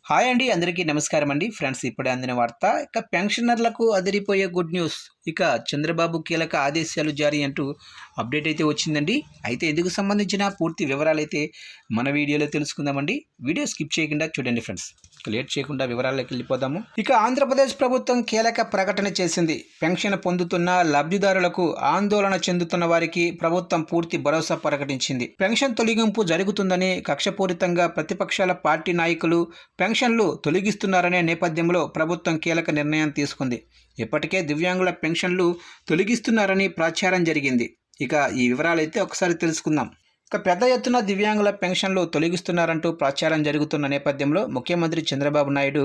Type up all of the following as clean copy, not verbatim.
Hi అండి, అందరికీ నమస్కారం అండి. ఫ్రెండ్స్, ఇప్పుడే అందిన వార్త. ఇక పెన్షనర్లకు అదిరిపోయే గుడ్ న్యూస్. ఇక చంద్రబాబు కీలక ఆదేశాలు జారీ అంటూ అప్డేట్ అయితే వచ్చిందండి. అయితే ఇందుకు సంబంధించిన పూర్తి వివరాలు అయితే మన వీడియోలో తెలుసుకుందామండి. వీడియో స్కిప్ చేయకుండా చూడండి ఫ్రెండ్స్. లేట్ చేయకుండా వివరాల్లోకి వెళ్ళిపోదాము. ఇక ఆంధ్రప్రదేశ్ ప్రభుత్వం కీలక ప్రకటన చేసింది. పెన్షన్ పొందుతున్న లబ్ధిదారులకు, ఆందోళన చెందుతున్న వారికి ప్రభుత్వం పూర్తి భరోసా ప్రకటించింది. పెన్షన్ తొలగింపు జరుగుతుందని కక్షపూరితంగా ప్రతిపక్షాల పార్టీ నాయకులు పెన్షన్లు తొలగిస్తున్నారనే నేపథ్యంలో ప్రభుత్వం కీలక నిర్ణయం తీసుకుంది. ఇప్పటికే దివ్యాంగుల పెన్షన్లు తొలగిస్తున్నారని ప్రచారం జరిగింది. ఇక ఈ వివరాలైతే ఒకసారి తెలుసుకుందాం. ఇక పెద్ద ఎత్తున దివ్యాంగుల పెన్షన్లు తొలగిస్తున్నారంటూ ప్రచారం జరుగుతున్న నేపథ్యంలో ముఖ్యమంత్రి చంద్రబాబు నాయుడు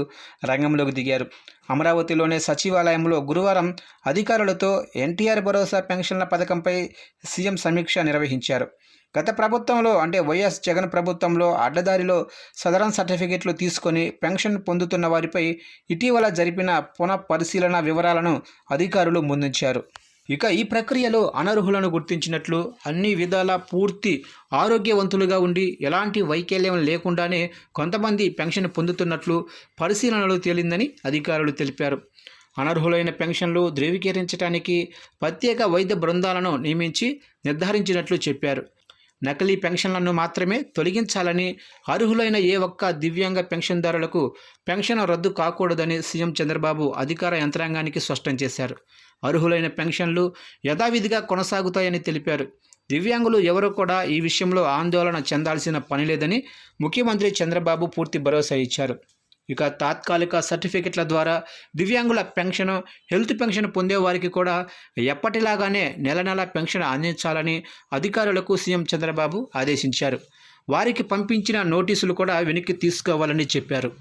రంగంలోకి దిగారు. అమరావతిలోని సచివాలయంలో గురువారం అధికారులతో ఎన్టీఆర్ భరోసా పెన్షన్ల పథకంపై సీఎం సమీక్ష నిర్వహించారు. గత ప్రభుత్వంలో అంటే వైఎస్ జగన్ ప్రభుత్వంలో అడ్డదారిలో సదరన్ సర్టిఫికెట్లు తీసుకొని పెన్షన్ పొందుతున్న వారిపై ఇటీవల జరిపిన పునః పరిశీలన వివరాలను అధికారులు ముందుంచారు. ఇక ఈ ప్రక్రియలో అనర్హులను గుర్తించినట్లు, అన్ని విధాల పూర్తి ఆరోగ్యవంతులుగా ఉండి ఎలాంటి వైకల్యం లేకుండానే కొంతమంది పెన్షన్ పొందుతున్నట్లు పరిశీలనలో తేలిందని అధికారులు తెలిపారు. అనర్హులైన పెన్షన్లు ధృవీకరించడానికి ప్రత్యేక వైద్య బృందాలను నియమించి నిర్ధారించినట్లు చెప్పారు. నకిలీ పెన్షన్లను మాత్రమే తొలగించాలని, అర్హులైన ఏ ఒక్క దివ్యాంగ పెన్షన్దారులకు పెన్షన్ రద్దు కాకూడదని సీఎం చంద్రబాబు అధికార యంత్రాంగానికి స్పష్టం చేశారు. అర్హులైన పెన్షన్లు యథావిధిగా కొనసాగుతాయని తెలిపారు. దివ్యాంగులు ఎవరూ కూడా ఈ విషయంలో ఆందోళన చెందాల్సిన పని లేదని ముఖ్యమంత్రి చంద్రబాబు పూర్తి భరోసా ఇచ్చారు. ఇక తాత్కాలిక సర్టిఫికెట్ల ద్వారా దివ్యాంగుల పెన్షన్, హెల్త్ పెన్షన్ పొందే వారికి కూడా ఎప్పటిలాగానే నెల నెల పెన్షన్ అందించాలని అధికారులకు సీఎం చంద్రబాబు ఆదేశించారు. వారికి పంపించిన నోటీసులు కూడా వెనక్కి తీసుకోవాలని చెప్పారు.